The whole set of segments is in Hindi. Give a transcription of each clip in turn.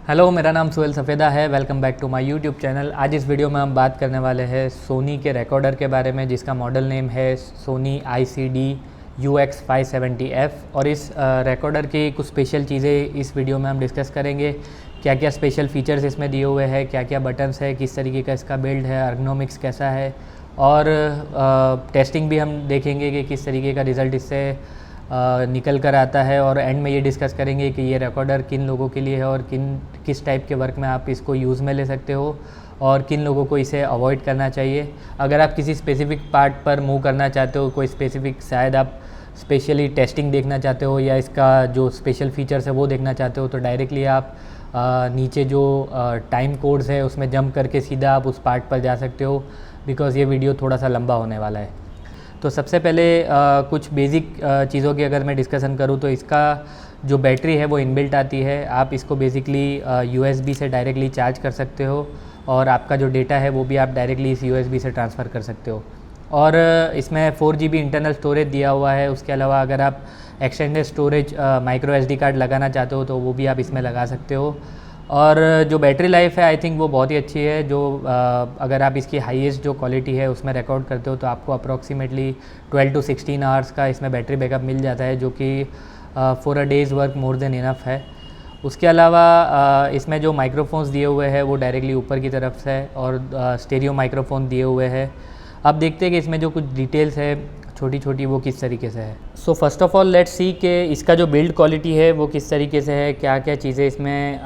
हेलो, मेरा नाम सुहेल सफ़ेदा है। Welcome back to my YouTube channel. आज इस वीडियो में हम बात करने वाले हैं सोनी के रिकॉर्डर के बारे में, जिसका मॉडल नेम है सोनी ICD-UX570F। और इस रिकॉर्डर की कुछ स्पेशल चीज़ें इस वीडियो में हम डिस्कस करेंगे। क्या क्या स्पेशल फीचर्स इसमें दिए हुए हैं, क्या क्या बटन्स है, किस तरीके का इसका बिल्ड है, अर्गोनॉमिक्स कैसा है, और टेस्टिंग भी हम देखेंगे कि किस तरीके का रिज़ल्ट इससे निकल कर आता है। और एंड में ये डिस्कस करेंगे कि ये रिकॉर्डर किन लोगों के लिए है और किस टाइप के वर्क में आप इसको यूज़ में ले सकते हो और किन लोगों को इसे अवॉइड करना चाहिए। अगर आप किसी स्पेसिफिक पार्ट पर मूव करना चाहते हो, कोई स्पेसिफिक शायद आप स्पेशली टेस्टिंग देखना चाहते हो या इसका जो स्पेशल फीचर्स है वो देखना चाहते हो, तो डायरेक्टली आप नीचे जो टाइम कोड्स है उसमें जंप करके सीधा आप उस पार्ट पर जा सकते हो, बिकॉज़ ये वीडियो थोड़ा सा लंबा होने वाला है। तो सबसे पहले कुछ बेसिक चीज़ों की अगर मैं डिस्कशन करूँ तो इसका जो बैटरी है वो इनबिल्ट आती है। आप इसको बेसिकली USB से डायरेक्टली चार्ज कर सकते हो और आपका जो डेटा है वो भी आप डायरेक्टली इस USB से ट्रांसफ़र कर सकते हो। और इसमें 4GB इंटरनल स्टोरेज दिया हुआ है। उसके अलावा अगर आप extended storage micro SD card लगाना चाहते हो तो वो भी आप इसमें लगा सकते हो। और जो बैटरी लाइफ है आई थिंक वो बहुत ही अच्छी है। जो अगर आप इसकी हाईएस्ट जो क्वालिटी है उसमें रिकॉर्ड करते हो तो आपको अप्रॉक्सीमेटली 12 to 16 आवर्स का इसमें बैटरी बैकअप मिल जाता है, जो कि for a days work more than enough है। उसके अलावा इसमें जो माइक्रोफोन्स दिए हुए हैं वो डायरेक्टली ऊपर की तरफ से और स्टेरियो माइक्रोफोन दिए हुए हैं। अब देखते हैं कि इसमें जो कुछ डिटेल्स है छोटी छोटी वो किस तरीके से है। So first of all let's see कि इसका जो बिल्ड क्वालिटी है वो किस तरीके से है, क्या क्या चीज़ें इसमें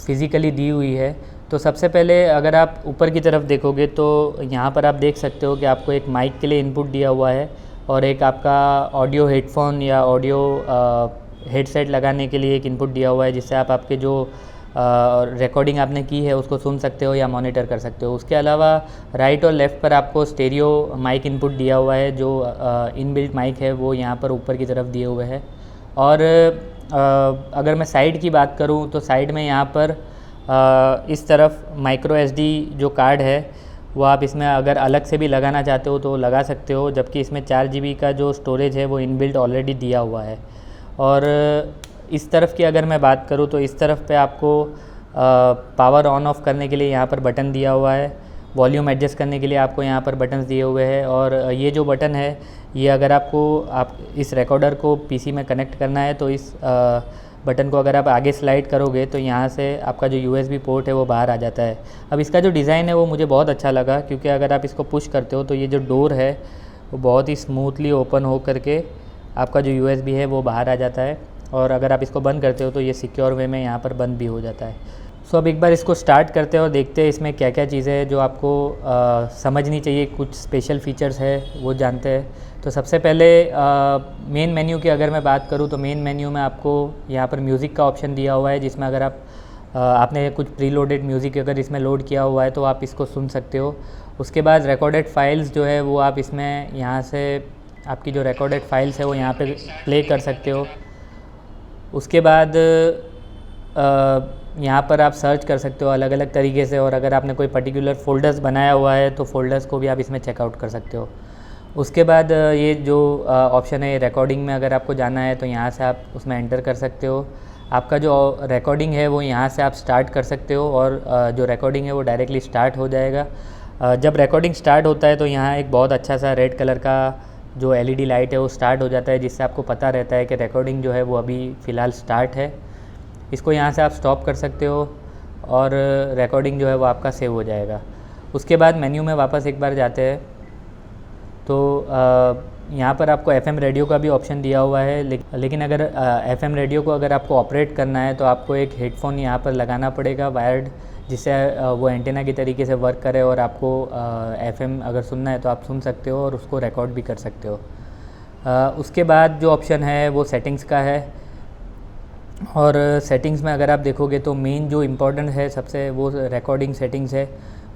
फ़िज़िकली दी हुई है। तो सबसे पहले अगर आप ऊपर की तरफ देखोगे तो यहाँ पर आप देख सकते हो कि आपको एक माइक के लिए इनपुट दिया हुआ है और एक आपका ऑडियो हेडफोन या ऑडियो हेडसेट लगाने के लिए एक इनपुट दिया हुआ है, जिससे आप आपके जो रिकॉर्डिंग आपने की है उसको सुन सकते हो या मॉनिटर कर सकते हो। उसके अलावा राइट और लेफ़्ट पर आपको स्टेरियो माइक इनपुट दिया हुआ है। जो इनबिल्ट माइक है वो यहाँ पर ऊपर की तरफ दिए हुए है। और अगर मैं साइड की बात करूँ तो साइड में यहाँ पर इस तरफ माइक्रो SD जो कार्ड है वो आप इसमें अगर अलग से भी लगाना चाहते हो तो लगा सकते हो, जबकि इसमें 4GB का जो स्टोरेज है वो इनबिल्ट ऑलरेडी दिया हुआ है। और इस तरफ की अगर मैं बात करूँ तो इस तरफ पे आपको पावर ऑन ऑफ करने के लिए यहाँ पर बटन दिया हुआ है। वॉल्यूम एडजस्ट करने के लिए आपको यहाँ पर बटन्स दिए हुए हैं। और ये जो बटन है ये अगर आप इस रिकॉर्डर को PC में कनेक्ट करना है तो इस बटन को अगर आप आगे स्लाइड करोगे तो यहाँ से आपका जो USB पोर्ट है वो बाहर आ जाता है। अब इसका जो डिज़ाइन है वो मुझे बहुत अच्छा लगा, क्योंकि अगर आप इसको पुश करते हो तो ये जो डोर है वो बहुत ही स्मूथली ओपन हो करके आपका जो USB है वो बाहर आ जाता है। और अगर आप इसको बंद करते हो तो ये सिक्योर वे में यहाँ पर बंद भी हो जाता है। सो अब एक बार इसको स्टार्ट करते हैं और देखते हैं इसमें क्या क्या चीज़ें हैं जो आपको समझनी चाहिए। कुछ स्पेशल फीचर्स है वो जानते हैं। तो सबसे पहले मेन मेन्यू की अगर मैं बात करूँ तो मेन मेन्यू में आपको यहाँ पर म्यूज़िक का ऑप्शन दिया हुआ है, जिसमें अगर आपने कुछ प्री लोडेड म्यूज़िक अगर इसमें लोड किया हुआ है तो आप इसको सुन सकते हो। उसके बाद रिकॉर्डेड फाइल्स जो है वो आप इसमें यहाँ से आपकी जो रिकॉर्डेड फाइल्स है वो यहाँ पे प्ले कर सकते हो। उसके बाद यहाँ पर आप सर्च कर सकते हो अलग अलग तरीके से, और अगर आपने कोई पर्टिकुलर फ़ोल्डर्स बनाया हुआ है तो फ़ोल्डर्स को भी आप इसमें चेकआउट कर सकते हो। उसके बाद ये जो ऑप्शन है रिकॉर्डिंग में अगर आपको जाना है तो यहाँ से आप उसमें एंटर कर सकते हो। आपका जो रिकॉर्डिंग है वो यहाँ से आप स्टार्ट कर सकते हो और जो रिकॉर्डिंग है वो डायरेक्टली स्टार्ट हो जाएगा। जब रिकॉर्डिंग स्टार्ट होता है तो यहाँ एक बहुत अच्छा सा रेड कलर का जो LED लाइट है वो स्टार्ट हो जाता है, जिससे आपको पता रहता है कि रिकॉर्डिंग जो है वो अभी फ़िलहाल स्टार्ट है। इसको यहाँ से आप स्टॉप कर सकते हो और रिकॉर्डिंग जो है वो आपका सेव हो जाएगा। उसके बाद मेन्यू में वापस एक बार जाते हैं तो यहाँ पर आपको FM रेडियो का भी ऑप्शन दिया हुआ है, लेकिन अगर FM रेडियो को अगर आपको ऑपरेट करना है तो आपको एक हेडफोन यहाँ पर लगाना पड़ेगा वायर्ड, जिससे वो एंटेना की तरीके से वर्क करे और आपको FM अगर सुनना है तो आप सुन सकते हो और उसको रिकॉर्ड भी कर सकते हो। उसके बाद जो ऑप्शन है वो सेटिंग्स का है। और सेटिंग्स में अगर आप देखोगे तो मेन जो इम्पोर्टेंट है सबसे वो रिकॉर्डिंग सेटिंग्स है।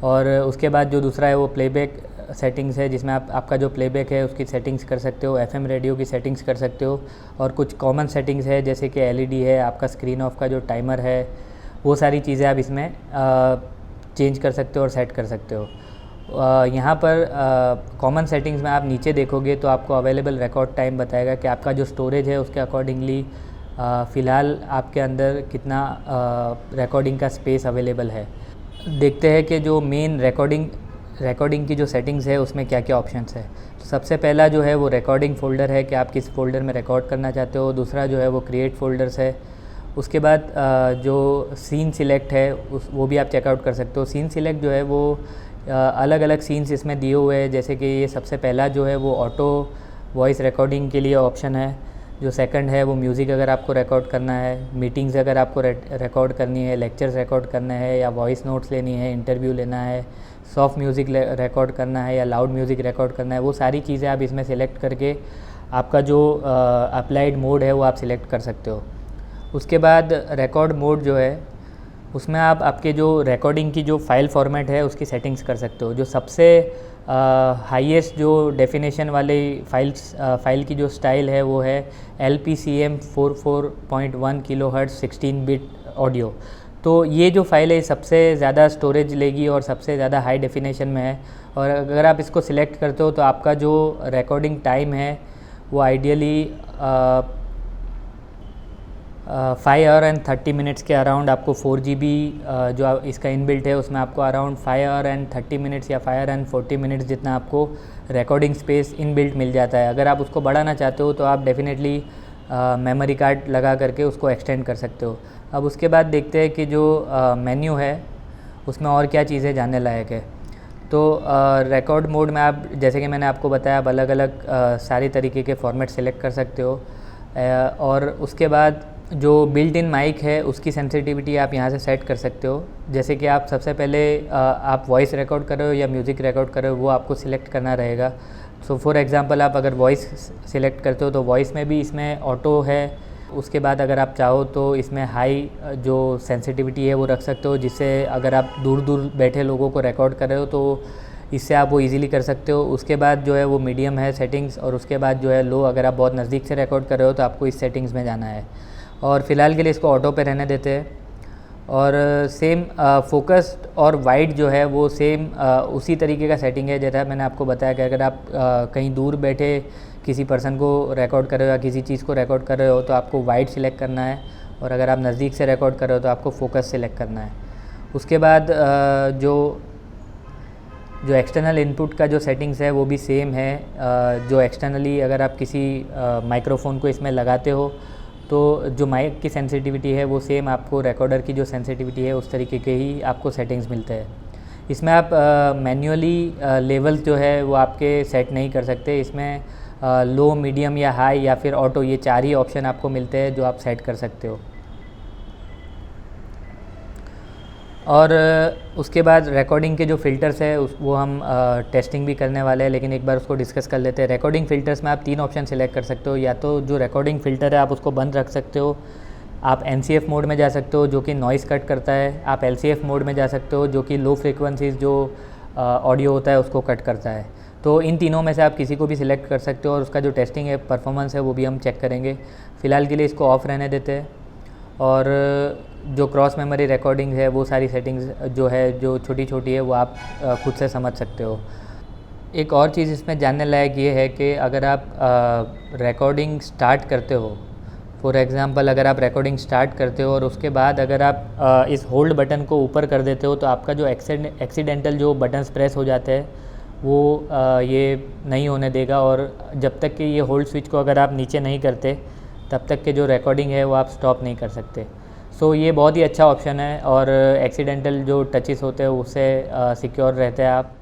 और उसके बाद जो दूसरा है वो प्लेबैक सेटिंग्स है, जिसमें आप आपका जो प्लेबैक है उसकी सेटिंग्स कर सकते हो, FM रेडियो की सेटिंग्स कर सकते हो। और कुछ कॉमन सेटिंग्स है जैसे कि LED है, आपका स्क्रीन ऑफ का जो टाइमर है, वो सारी चीज़ें आप इसमें चेंज कर सकते हो और सेट कर सकते हो। यहाँ पर कॉमन सेटिंग्स में आप नीचे देखोगे तो आपको अवेलेबल रिकॉर्ड टाइम बताएगा कि आपका जो स्टोरेज है उसके अकॉर्डिंगली फ़िलहाल आपके अंदर कितना रिकॉर्डिंग का स्पेस अवेलेबल है। देखते हैं कि जो मेन रिकॉर्डिंग की जो सेटिंग्स है उसमें क्या क्या ऑप्शंस है। तो सबसे पहला जो है वो रिकॉर्डिंग फ़ोल्डर है कि आप किस फ़ोल्डर में रिकॉर्ड करना चाहते हो। दूसरा जो है वो क्रिएट फ़ोल्डर्स है। उसके बाद जो सीन सिलेक्ट है वो भी आप चेकआउट कर सकते हो। सीन सिलेक्ट जो है वो अलग अलग सीन्स इसमें दिए हुए हैं, जैसे कि ये सबसे पहला जो है वो ऑटो वॉइस रिकॉर्डिंग के लिए ऑप्शन है। जो सेकंड है वो म्यूज़िक अगर आपको रिकॉर्ड करना है, मीटिंग्स अगर आपको रिकॉर्ड करनी है, लेक्चर्स रिकॉर्ड करना है या वॉइस नोट्स लेनी है, इंटरव्यू लेना है, सॉफ्ट म्यूज़िक रिकॉर्ड करना है या लाउड म्यूज़िक रिकॉर्ड करना है, वो सारी चीज़ें आप इसमें सेलेक्ट करके आपका जो अप्लाइड मोड है वो आप सिलेक्ट कर सकते हो। उसके बाद रिकॉर्ड मोड जो है उसमें आप आपके जो रिकॉर्डिंग की जो फ़ाइल फॉर्मेट है उसकी सेटिंग्स कर सकते हो। जो सबसे हाईएस्ट जो डेफिनेशन वाली फ़ाइल की जो स्टाइल है वो है LPCM 44.1 किलोहर्ट्ज़ 16 बिट ऑडियो। तो ये जो फ़ाइल है सबसे ज़्यादा स्टोरेज लेगी और सबसे ज़्यादा हाई डेफिनेशन में है। और अगर आप इसको सिलेक्ट करते हो तो आपका जो रिकॉर्डिंग टाइम है वो आइडियली 5 आवर एंड 30 मिनट्स के अराउंड आपको 4 GB जो इसका इनबिल्ट है उसमें आपको अराउंड 5 आवर एंड 30 मिनट्स या 5 आवर एंड 40 मिनट्स जितना आपको रिकॉर्डिंग स्पेस इनबिल्ट मिल जाता है। अगर आप उसको बढ़ाना चाहते हो तो आप डेफिनेटली मेमोरी कार्ड लगा करके उसको एक्सटेंड कर सकते हो। अब उसके बाद देखते हैं कि जो मेन्यू है उसमें और क्या चीज़ें जानने लायक है। तो रिकॉर्ड मोड में आप, जैसे कि मैंने आपको बताया, आप अलग अलग सारी तरीके के फॉर्मेट सेलेक्ट कर सकते हो। और उसके बाद जो बिल्ट इन माइक है उसकी सेंसिटिविटी आप यहाँ से सेट कर सकते हो। जैसे कि आप सबसे पहले आप वॉइस रिकॉर्ड कर रहे हो या म्यूज़िक रिकॉर्ड कर रहे हो वो आपको सिलेक्ट करना रहेगा। सो फॉर एग्ज़ाम्पल आप अगर वॉइस सिलेक्ट करते हो तो वॉइस में भी इसमें ऑटो है। उसके बाद अगर आप चाहो तो इसमें हाई जो सेंसिटिविटी है वो रख सकते हो, जिससे अगर आप दूर दूर बैठे लोगों को रिकॉर्ड कर रहे हो तो इससे आप वो इजीली कर सकते हो। उसके बाद जो है वो मीडियम है सेटिंग्स, और उसके बाद जो है लो। अगर आप बहुत नज़दीक से रिकॉर्ड कर रहे हो तो आपको इस सेटिंग्स में जाना है। और फ़िलहाल के लिए इसको ऑटो पे रहने देते हैं। और सेम फोकस्ड और वाइड जो है वो सेम उसी तरीके का सेटिंग है जैसा मैंने आपको बताया कि अगर आप कहीं दूर बैठे किसी पर्सन को रिकॉर्ड कर रहे हो या किसी चीज़ को रिकॉर्ड कर रहे हो तो आपको वाइड सिलेक्ट करना है, और अगर आप नज़दीक से रिकॉर्ड कर रहे हो तो आपको फोकस सिलेक्ट करना है। उसके बाद जो एक्सटर्नल इनपुट का जो सेटिंग्स है वो भी सेम है। जो एक्सटर्नली अगर आप किसी माइक्रोफोन को इसमें लगाते हो तो जो माइक की सेंसिटिविटी है वो सेम आपको रिकॉर्डर की जो सेंसिटिविटी है उस तरीके के ही आपको सेटिंग्स मिलते हैं। इसमें आप मैन्युअली लेवल्स जो है वो आपके सेट नहीं कर सकते। इसमें लो, मीडियम या हाई या फिर ऑटो, ये 4 ही ऑप्शन आपको मिलते हैं जो आप सेट कर सकते हो। और उसके बाद रिकॉर्डिंग के जो फ़िल्टर्स है वो हम टेस्टिंग भी करने वाले हैं, लेकिन एक बार उसको डिस्कस कर लेते हैं। रिकॉर्डिंग फ़िल्टर्स में आप 3 ऑप्शन सेलेक्ट कर सकते हो। या तो जो रिकॉर्डिंग फ़िल्टर है आप उसको बंद रख सकते हो, आप NCF मोड में जा सकते हो जो कि नॉइज़ कट करता है। आप LCF मोड में जा सकते हो जो कि लो फ्रिक्वेंसीज़ जो ऑडियो होता है उसको कट करता है। तो इन तीनों में से आप किसी को भी सिलेक्ट कर सकते हो, और उसका जो टेस्टिंग है, परफॉर्मेंस है, वो भी हम चेक करेंगे। फ़िलहाल के लिए इसको ऑफ़ रहने देते हैं। और जो क्रॉस मेमोरी रिकॉर्डिंग है वो सारी सेटिंग्स जो है जो छोटी छोटी है वो आप खुद से समझ सकते हो। एक और चीज़ इसमें जानने लायक ये है कि अगर आप रिकॉर्डिंग स्टार्ट करते हो, फॉर एग्ज़ाम्पल अगर आप रिकॉर्डिंग स्टार्ट करते हो और उसके बाद अगर आप इस होल्ड बटन को ऊपर कर देते हो तो आपका जो एक्सीडेंटल जो बटन्स प्रेस हो जाते हैं वो ये नहीं होने देगा। और जब तक कि ये होल्ड स्विच को अगर आप नीचे नहीं करते तब तक के जो रिकॉर्डिंग है वो आप स्टॉप नहीं कर सकते। सो ये बहुत ही अच्छा ऑप्शन है, और एक्सीडेंटल जो टचेस होते हैं उससे सिक्योर रहते हैं आप।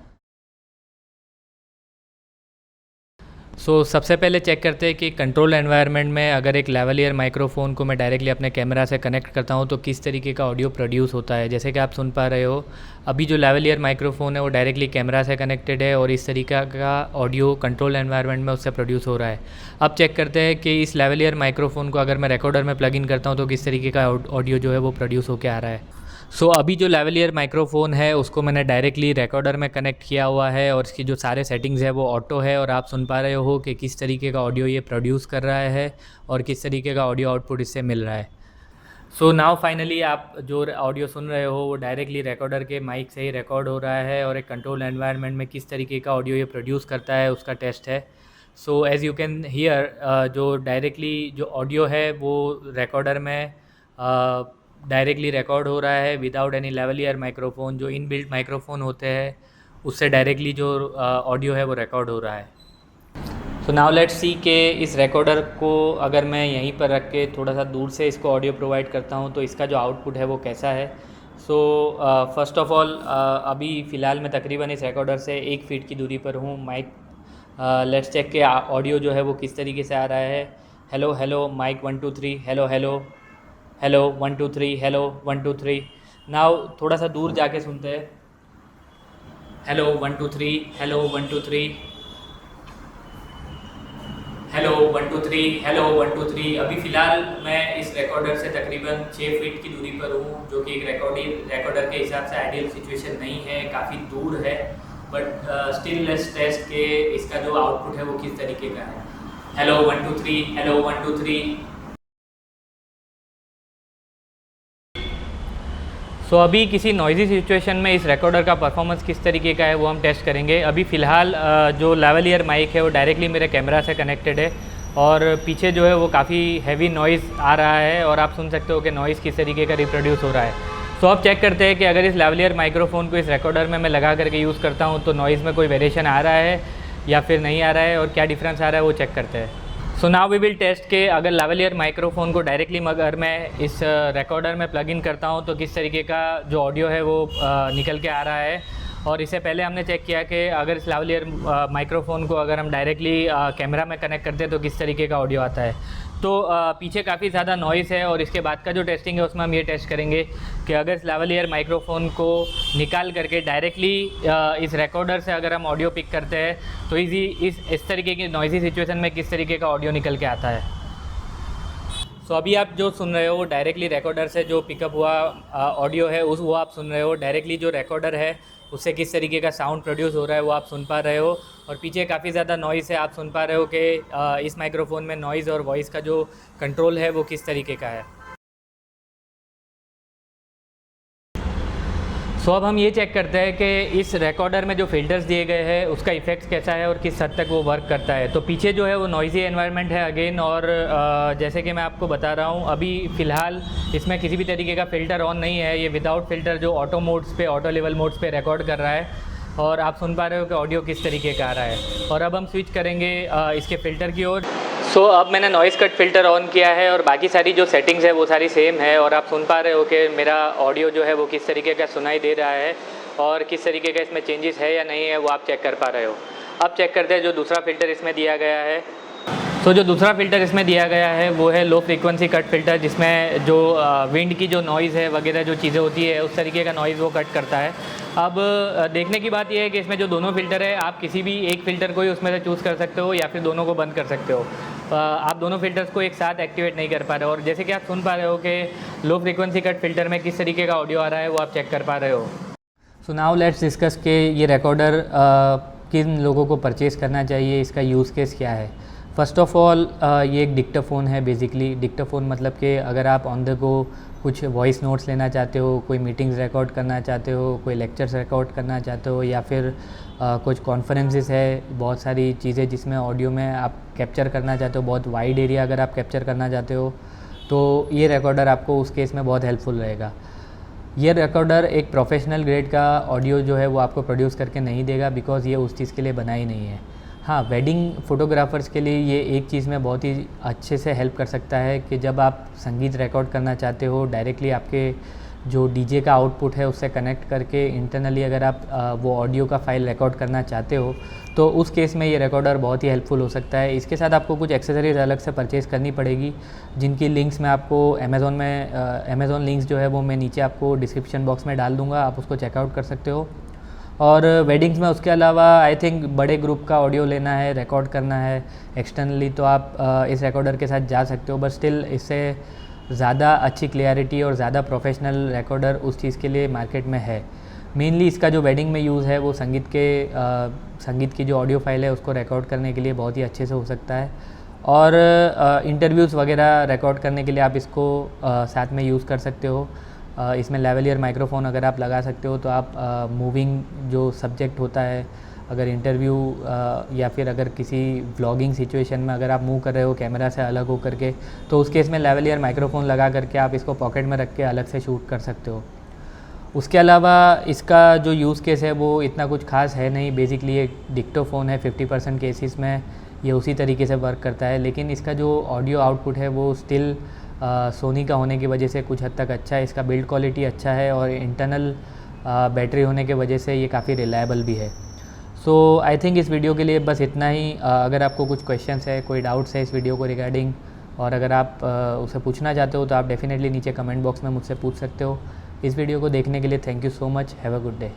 सबसे पहले चेक करते हैं कि कंट्रोल एनवायरनमेंट में अगर एक लेवलियर माइक्रोफोन को मैं डायरेक्टली अपने कैमरा से कनेक्ट करता हूं तो किस तरीके का ऑडियो प्रोड्यूस होता है। जैसे कि आप सुन पा रहे हो, अभी जो लेवलियर माइक्रोफोन है वो डायरेक्टली कैमरा से कनेक्टेड है और इस तरीके का ऑडियो कंट्रोल एनवायरनमेंट में उससे प्रोड्यूस हो रहा है। अब चेक करते हैं कि इस लेवलियर माइक्रोफोन को अगर मैं रिकॉर्डर में प्लग इन करता हूँ तो किस तरीके का ऑडियो जो है वो प्रोड्यूस होकर आ रहा है। अभी जो लेवलियर माइक्रोफ़ोन है उसको मैंने डायरेक्टली रिकॉर्डर में कनेक्ट किया हुआ है, और इसकी जो सारे सेटिंग्स है वो ऑटो है, और आप सुन पा रहे हो कि किस तरीके का ऑडियो ये प्रोड्यूस कर रहा है और किस तरीके का ऑडियो आउटपुट इससे मिल रहा है। नाउ फाइनली आप जो ऑडियो सुन रहे हो वो डायरेक्टली रिकॉर्डर के माइक से ही रिकॉर्ड हो रहा है, और एक कंट्रोल एनवायरनमेंट में किस तरीके का ऑडियो ये प्रोड्यूस करता है उसका टेस्ट है। So as you can hear जो डायरेक्टली जो ऑडियो है वो रिकॉर्डर में डायरेक्टली रिकॉर्ड हो रहा है विदाउट एनी लेवलियर माइक्रोफोन। जो इनबिल्ट माइक्रोफोन होते हैं उससे डायरेक्टली जो ऑडियो है वो रिकॉर्ड हो रहा है। सो नाउ लेट्स सी के इस रिकॉर्डर को अगर मैं यहीं पर रख के थोड़ा सा दूर से इसको ऑडियो प्रोवाइड करता हूँ तो इसका जो आउटपुट है वो कैसा है। सो फर्स्ट ऑफ ऑल अभी फ़िलहाल मैं तकरीबन इस रिकॉर्डर से 1 फीट की दूरी पर हूँ। माइक लेट्स चेक के ऑडियो जो है वो किस तरीके से आ रहा है। Hello hello mike 1 2 3, hello hello hello 1 2 3, hello 1 2 3। Now थोड़ा सा दूर जाके सुनते हैं। Hello 1 2 3, hello 1 2 3, hello 1 2 3, hello 1 2 3। अभी फ़िलहाल मैं इस रिकॉर्डर से तकरीबन 6 फीट की दूरी पर हूँ, जो कि एक रिकॉर्डर के हिसाब से आइडियल सिचुएशन नहीं है, काफ़ी दूर है। बट स्टिल लेट्स टेस्ट के इसका जो आउटपुट है वो किस तरीके का है। Hello 1 2 3, hello 1 2 3। सो अभी किसी नॉइज़ी सिचुएशन में इस रिकॉर्डर का परफॉर्मेंस किस तरीके का है वो हम टेस्ट करेंगे। अभी फ़िलहाल जो लेवलियर माइक है वो डायरेक्टली मेरे कैमरा से कनेक्टेड है और पीछे जो है वो काफ़ी हैवी नॉइज़ आ रहा है और आप सुन सकते हो कि नॉइज़ किस तरीके का रिप्रोड्यूस हो रहा है। सो अब चेक करते हैं कि अगर इस लेवलियर माइक्रोफोन को इस रिकॉर्डर में मैं लगा करके यूज़ करता हूँ तो नॉइज़ में कोई वेरिएशन आ रहा है या फिर नहीं आ रहा है और क्या डिफरेंस आ रहा है वो चेक करते हैं। So now we will test के अगर लेवलियर माइक्रोफोन को डायरेक्टली अगर मैं इस रिकॉर्डर में प्लग इन करता हूँ तो किस तरीके का जो ऑडियो है वो निकल के आ रहा है। और इससे पहले हमने चेक किया कि अगर इस लेवलियर माइक्रोफोन को अगर हम डायरेक्टली कैमरा में कनेक्ट करते हैं तो किस तरीके का ऑडियो आता है। तो पीछे काफ़ी ज़्यादा नॉइज़ है और इसके बाद का जो टेस्टिंग है उसमें हम ये टेस्ट करेंगे कि अगर इस लेवलियर माइक्रोफोन को निकाल करके डायरेक्टली इस रिकॉर्डर से अगर हम ऑडियो पिक करते हैं तो इस तरीके की नॉइज़ी सिचुएशन में किस तरीके का ऑडियो निकल के आता है। सो अभी आप जो सुन रहे हो डायरेक्टली रिकॉर्डर से जो पिकअप हुआ ऑडियो है वो आप सुन रहे हो। डायरेक्टली जो रिकॉर्डर है उससे किस तरीके का साउंड प्रोड्यूस हो रहा है वो आप सुन पा रहे हो और पीछे काफ़ी ज़्यादा नॉइज़ है। आप सुन पा रहे हो कि इस माइक्रोफोन में नॉइज़ और वॉइस का जो कंट्रोल है वो किस तरीके का है। सो अब हम ये चेक करते हैं कि इस रिकॉर्डर में जो फ़िल्टर्स दिए गए हैं उसका इफ़ेक्ट कैसा है और किस हद तक वो वर्क करता है। तो पीछे जो है वो नॉइज़ी एनवायरनमेंट है अगेन और जैसे कि मैं आपको बता रहा हूँ अभी फ़िलहाल इसमें किसी भी तरीके का फ़िल्टर ऑन नहीं है। ये विदाउट फ़िल्टर जो ऑटो मोड्स पे ऑटो लेवल मोड्स पे रिकॉर्ड कर रहा है और आप सुन पा रहे हो कि ऑडियो किस तरीके का आ रहा है। और अब हम स्विच करेंगे इसके फ़िल्टर की ओर। सो अब मैंने नॉइज़ कट फ़िल्टर ऑन किया है और बाकी सारी जो सेटिंग्स है वो सारी सेम है और आप सुन पा रहे हो कि मेरा ऑडियो जो है वो किस तरीके का सुनाई दे रहा है और किस तरीके का इसमें चेंजेस है या नहीं है वो आप चेक कर पा रहे हो। अब चेक करते हैं जो दूसरा फ़िल्टर इसमें दिया गया है। तो जो दूसरा फ़िल्टर इसमें दिया गया है वो है लो फ्रीक्वेंसी कट फ़िल्टर, जिसमें जो विंड की जो नॉइज़ है वगैरह जो चीज़ें होती है उस तरीके का नॉइज़ वो कट करता है। अब देखने की बात यह है कि इसमें जो दोनों फ़िल्टर है आप किसी भी एक फ़िल्टर को ही उसमें से चूज़ कर सकते हो या फिर दोनों को बंद कर सकते हो। आप दोनों फ़िल्टर्स को एक साथ एक्टिवेट नहीं कर पा रहे हो और जैसे कि आप सुन पा रहे हो कि लो फ्रीक्वेंसी कट फ़िल्टर में किस तरीके का ऑडियो आ रहा है वो आप चेक कर पा रहे हो। सो नाउ लेट्स डिस्कस के ये रिकॉर्डर किन लोगों को परचेज़ करना चाहिए, इसका यूज़ केस क्या है। फ़र्स्ट ऑफ़ ऑल ये एक डिक्टाफ़ोन है बेसिकली। डिक्टाफ़ोन मतलब कि अगर आप ऑन द गो कुछ वॉइस नोट्स लेना चाहते हो, कोई मीटिंग्स रिकॉर्ड करना चाहते हो, कोई लेक्चर्स रिकॉर्ड करना चाहते हो या फिर कुछ कॉन्फ्रेंसेस है, बहुत सारी चीज़ें जिसमें ऑडियो में आप कैप्चर करना चाहते हो, बहुत वाइड एरिया अगर आप कैप्चर करना चाहते हो तो ये रिकॉर्डर आपको उस केस में बहुत हेल्पफुल रहेगा। ये रिकॉर्डर एक प्रोफेशनल ग्रेड का ऑडियो जो है वो आपको प्रोड्यूस करके नहीं देगा बिकॉज़ ये उस चीज़ के लिए बना ही नहीं है। हाँ, वेडिंग फ़ोटोग्राफ़र्स के लिए ये एक चीज़ में बहुत ही अच्छे से हेल्प कर सकता है कि जब आप संगीत रिकॉर्ड करना चाहते हो डायरेक्टली आपके जो डीजे का आउटपुट है उससे कनेक्ट करके इंटरनली अगर आप वो ऑडियो का फ़ाइल रिकॉर्ड करना चाहते हो तो उस केस में ये रिकॉर्डर बहुत ही हेल्पफुल हो सकता है। इसके साथ आपको कुछ एक्सेसरीज़ अलग से परचेज़ करनी पड़ेगी जिनकी लिंक्स मैं आपको अमेज़ॉन लिंक्स जो है वो मैं नीचे आपको डिस्क्रिप्शन बॉक्स में डाल दूँगा, आप उसको चेकआउट कर सकते हो। और वेडिंग्स में उसके अलावा आई थिंक बड़े ग्रुप का ऑडियो लेना है, रिकॉर्ड करना है एक्सटर्नली तो आप इस रिकॉर्डर के साथ जा सकते हो, बट स्टिल इससे ज़्यादा अच्छी क्लियरिटी और ज़्यादा प्रोफेशनल रिकॉर्डर उस चीज़ के लिए मार्केट में है। मेनली इसका जो वेडिंग में यूज़ है वो संगीत की जो ऑडियो फाइल है उसको रिकॉर्ड करने के लिए बहुत ही अच्छे से हो सकता है और इंटरव्यूज़ वगैरह रिकॉर्ड करने के लिए आप इसको साथ में यूज़ कर सकते हो। इसमें लेवलियर माइक्रोफोन अगर आप लगा सकते हो तो आप मूविंग जो सब्जेक्ट होता है अगर इंटरव्यू या फिर अगर किसी व्लॉगिंग सिचुएशन में अगर आप मूव कर रहे हो कैमरा से अलग हो करके, तो उस केस में लेवलियर माइक्रोफोन लगा करके आप इसको पॉकेट में रख के अलग से शूट कर सकते हो। उसके अलावा इसका जो यूज़ केस है वो इतना कुछ खास है नहीं, बेसिकली एक डिक्टोफोन है। 50% केसेस में ये उसी तरीके से वर्क करता है, लेकिन इसका जो ऑडियो आउटपुट है वो स्टिल सोनी का होने की वजह से कुछ हद तक अच्छा है। इसका बिल्ड क्वालिटी अच्छा है और इंटरनल बैटरी होने की वजह से ये काफ़ी रिलायबल भी है। सो आई थिंक इस वीडियो के लिए बस इतना ही। अगर आपको कुछ क्वेश्चंस है, कोई डाउट्स है इस वीडियो को रिगार्डिंग, और अगर आप उसे पूछना चाहते हो तो आप डेफिनेटली नीचे कमेंट बॉक्स में मुझसे पूछ सकते हो। इस वीडियो को देखने के लिए thank you so much. Have a good day.